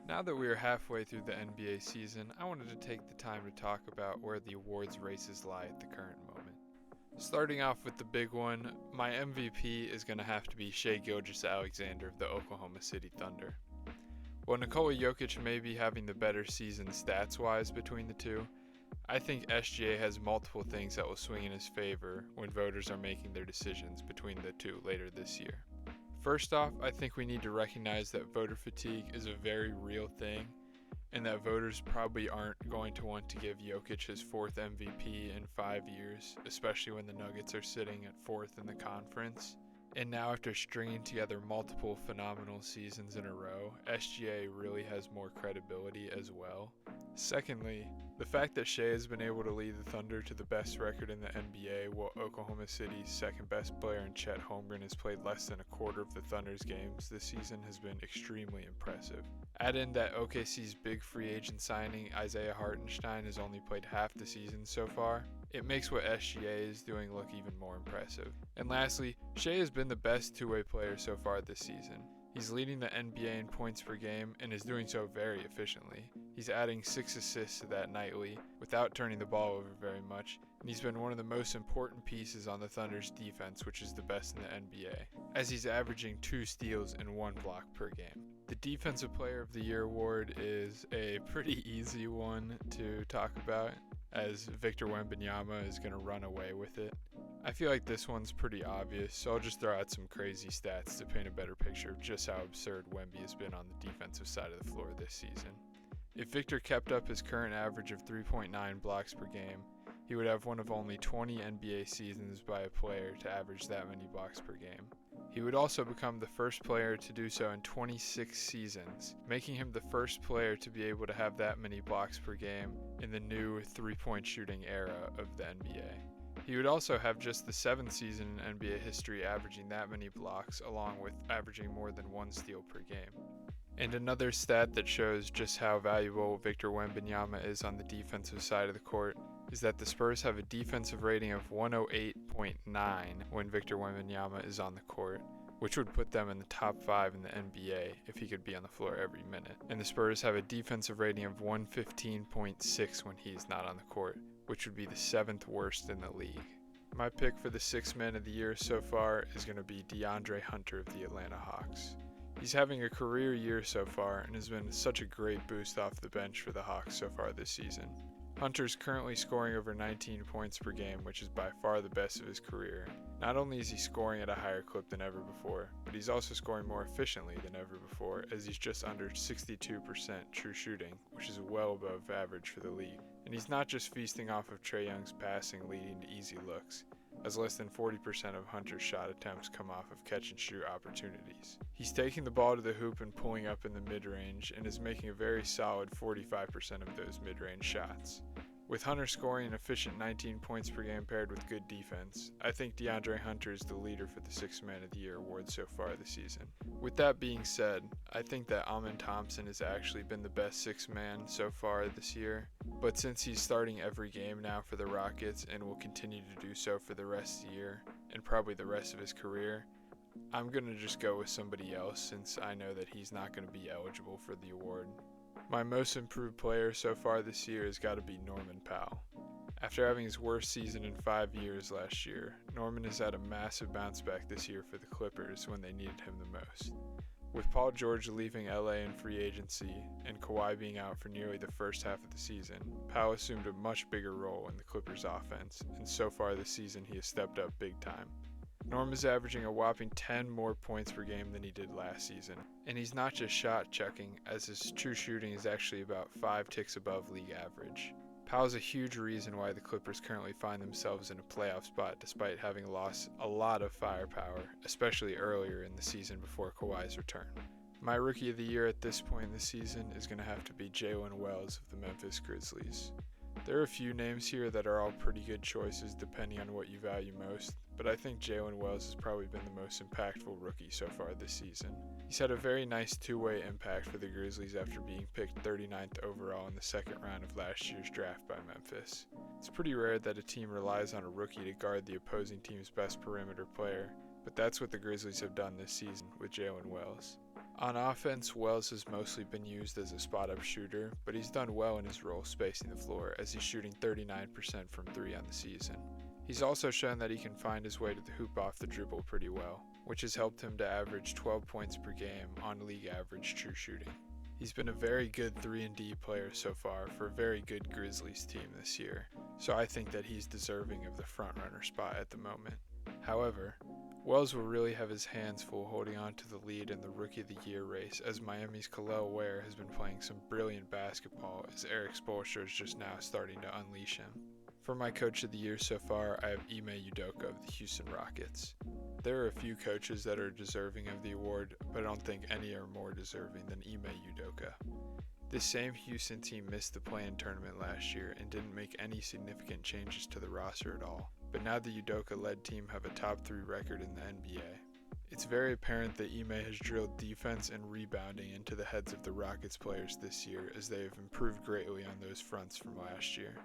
Now that we are halfway through the NBA season, I wanted to take the time to talk about where the awards races lie at the current moment. Starting off with the big one, my MVP is going to have to be Shai Gilgeous-Alexander of the Oklahoma City Thunder. While Nikola Jokic may be having the better season stats-wise between the two, I think SGA has multiple things that will swing in his favor when voters are making their decisions between the two later this year. First off, I think we need to recognize that voter fatigue is a very real thing, and that voters probably aren't going to want to give Jokic his fourth MVP in 5 years, especially when the Nuggets are sitting at fourth in the conference. And now, after stringing together multiple phenomenal seasons in a row, SGA really has more credibility as well. Secondly, the fact that Shai has been able to lead the Thunder to the best record in the NBA while Oklahoma City's second best player in Chet Holmgren has played less than a quarter of the Thunder's games this season has been extremely impressive. Add in that OKC's big free agent signing Isaiah Hartenstein has only played half the season so far, it makes what SGA is doing look even more impressive. And lastly, Shai has been the best two-way player so far this season. He's leading the NBA in points per game and is doing so very efficiently. He's adding 6 assists to that nightly without turning the ball over very much, and he's been one of the most important pieces on the Thunder's defense, which is the best in the NBA, as he's averaging 2 steals and 1 block per game. The Defensive Player of the Year award is a pretty easy one to talk about, as Victor Wembanyama is going to run away with it. I feel like this one's pretty obvious, so I'll just throw out some crazy stats to paint a better picture of just how absurd Wemby has been on the defensive side of the floor this season. If Victor kept up his current average of 3.9 blocks per game, he would have one of only 20 NBA seasons by a player to average that many blocks per game. He would also become the first player to do so in 26 seasons, making him the first player to be able to have that many blocks per game in the new three-point shooting era of the NBA. He would also have just the 7th season in NBA history averaging that many blocks, along with averaging more than 1 steal per game. And another stat that shows just how valuable Victor Wembanyama is on the defensive side of the court is that the Spurs have a defensive rating of 108.9 when Victor Wembanyama is on the court, which would put them in the top 5 in the NBA if he could be on the floor every minute. And the Spurs have a defensive rating of 115.6 when he's not on the court, which would be the 7th worst in the league. My pick for the 6th man of the year so far is going to be DeAndre Hunter of the Atlanta Hawks. He's having a career year so far and has been such a great boost off the bench for the Hawks so far this season. Hunter's currently scoring over 19 points per game, which is by far the best of his career. Not only is he scoring at a higher clip than ever before, but he's also scoring more efficiently than ever before, as he's just under 62% true shooting, which is well above average for the league. And he's not just feasting off of Trae Young's passing leading to easy looks, as less than 40% of Hunter's shot attempts come off of catch-and-shoot opportunities. He's taking the ball to the hoop and pulling up in the mid-range and is making a very solid 45% of those mid-range shots. With Hunter scoring an efficient 19 points per game paired with good defense, I think DeAndre Hunter is the leader for the 6th Man of the Year award so far this season. With that being said, I think that Amen Thompson has actually been the best 6th man so far this year, but since he's starting every game now for the Rockets and will continue to do so for the rest of the year, and probably the rest of his career, I'm going to just go with somebody else since I know that he's not going to be eligible for the award. My most improved player so far this year has got to be Norman Powell. After having his worst season in 5 years last year, Norman has had a massive bounce back this year for the Clippers when they needed him the most. With Paul George leaving LA in free agency and Kawhi being out for nearly the first half of the season, Powell assumed a much bigger role in the Clippers' offense, and so far this season he has stepped up big time. Norm is averaging a whopping 10 more points per game than he did last season, and he's not just shot checking, as his true shooting is actually about 5 ticks above league average. Powell's a huge reason why the Clippers currently find themselves in a playoff spot despite having lost a lot of firepower, especially earlier in the season before Kawhi's return. My Rookie of the Year at this point in the season is going to have to be Jalen Wells of the Memphis Grizzlies. There are a few names here that are all pretty good choices depending on what you value most, but I think Jalen Wells has probably been the most impactful rookie so far this season. He's had a very nice two-way impact for the Grizzlies after being picked 39th overall in the second round of last year's draft by Memphis. It's pretty rare that a team relies on a rookie to guard the opposing team's best perimeter player, but that's what the Grizzlies have done this season with Jalen Wells. On offense, Wells has mostly been used as a spot-up shooter, but he's done well in his role spacing the floor as he's shooting 39% from 3 on the season. He's also shown that he can find his way to the hoop off the dribble pretty well, which has helped him to average 12 points per game on league average true shooting. He's been a very good 3-and-D player so far for a very good Grizzlies team this year, so I think that he's deserving of the front-runner spot at the moment. However, Wells will really have his hands full holding on to the lead in the Rookie of the Year race as Miami's Kel'el Ware has been playing some brilliant basketball as Eric Spoelstra is just now starting to unleash him. For my Coach of the Year so far, I have Ime Udoka of the Houston Rockets. There are a few coaches that are deserving of the award, but I don't think any are more deserving than Ime Udoka. This same Houston team missed the play-in tournament last year and didn't make any significant changes to the roster at all, but now the Udoka-led team have a top 3 record in the NBA. It's very apparent that Ime has drilled defense and rebounding into the heads of the Rockets players this year as they have improved greatly on those fronts from last year.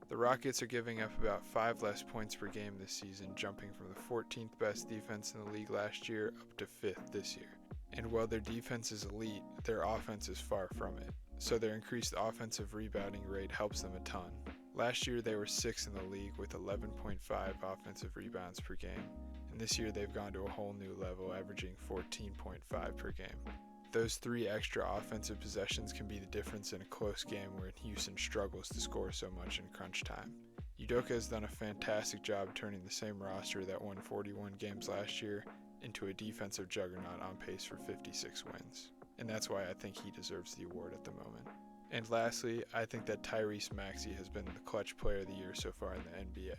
The Rockets are giving up about 5 less points per game this season, jumping from the 14th best defense in the league last year up to 5th this year. And while their defense is elite, their offense is far from it, so their increased offensive rebounding rate helps them a ton. Last year they were 6th in the league with 11.5 offensive rebounds per game, and this year they've gone to a whole new level, averaging 14.5 per game. Those 3 extra offensive possessions can be the difference in a close game where Houston struggles to score so much in crunch time. Udoka has done a fantastic job turning the same roster that won 41 games last year into a defensive juggernaut on pace for 56 wins, and that's why I think he deserves the award at the moment. And lastly, I think that Tyrese Maxey has been the clutch player of the year so far in the NBA.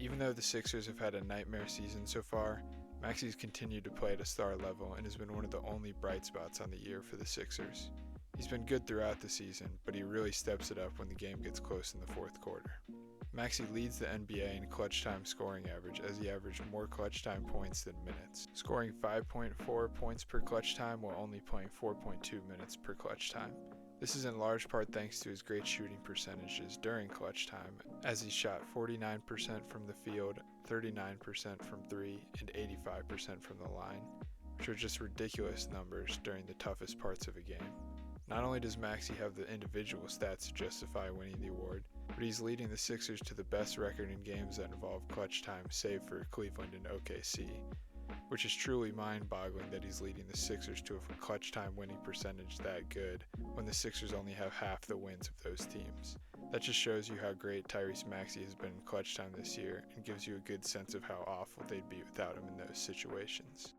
Even though the Sixers have had a nightmare season so far, Maxey's continued to play at a star level and has been one of the only bright spots on the year for the Sixers. He's been good throughout the season, but he really steps it up when the game gets close in the fourth quarter. Maxey leads the NBA in clutch time scoring average as he averaged more clutch time points than minutes, scoring 5.4 points per clutch time while only playing 4.2 minutes per clutch time. This is in large part thanks to his great shooting percentages during clutch time, as he shot 49% from the field, 39% from 3, and 85% from the line, which are just ridiculous numbers during the toughest parts of a game. Not only does Maxey have the individual stats to justify winning the award, but he's leading the Sixers to the best record in games that involve clutch time save for Cleveland and OKC, which is truly mind-boggling that he's leading the Sixers to a clutch time winning percentage that good when the Sixers only have half the wins of those teams. That just shows you how great Tyrese Maxey has been in clutch time this year and gives you a good sense of how awful they'd be without him in those situations.